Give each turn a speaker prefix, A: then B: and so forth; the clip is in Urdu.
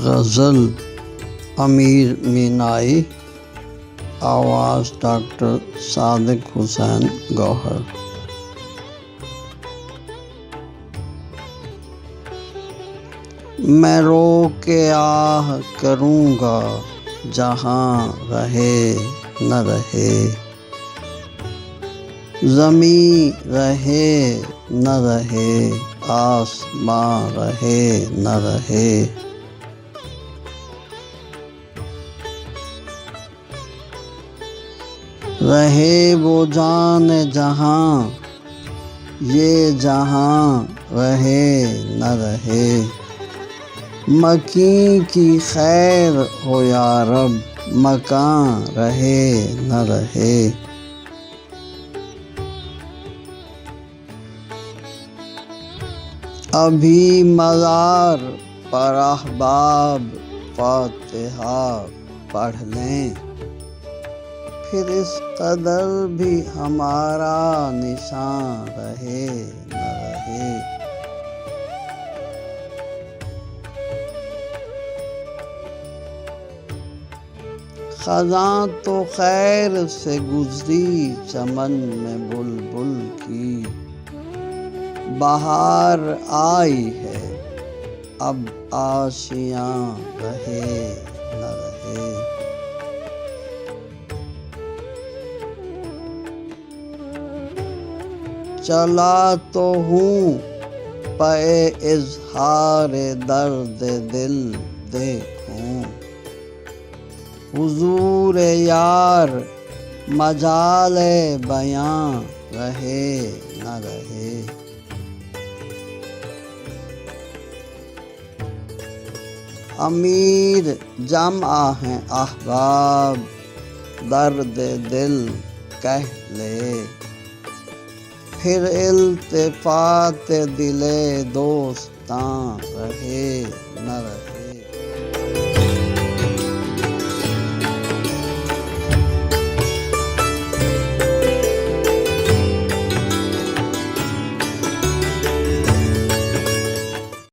A: غزل امیر مینائی، آواز ڈاکٹر صادق حسین گوہر۔ میں رو کے آہ کروں گا جہاں رہے نہ رہے، زمیں رہے نہ رہے، آسماں رہے نہ رہے۔ رہے وہ جان جہاں، یہ جہاں رہے نہ رہے، مکیں کی خیر ہو یا رب، مکاں رہے نہ رہے۔ ابھی مزار پر احباب فاتحہ پڑھ لیں، پھر اس قدر بھی ہمارا نشاں رہے نہ رہے۔ خزاں تو خیر سے گزری چمن میں بلبل کی، بہار آئی ہے اب آشیاں رہے نہ رہے۔ چلا تو ہوں پہ اظہار درد دل دیکھوں، حضور یار مجال بیاں رہے نہ رہے۔ امیر جمع ہیں احباب، درد دل کہہ لے، پھر التفات دل دوستاں رہے نہ رہے۔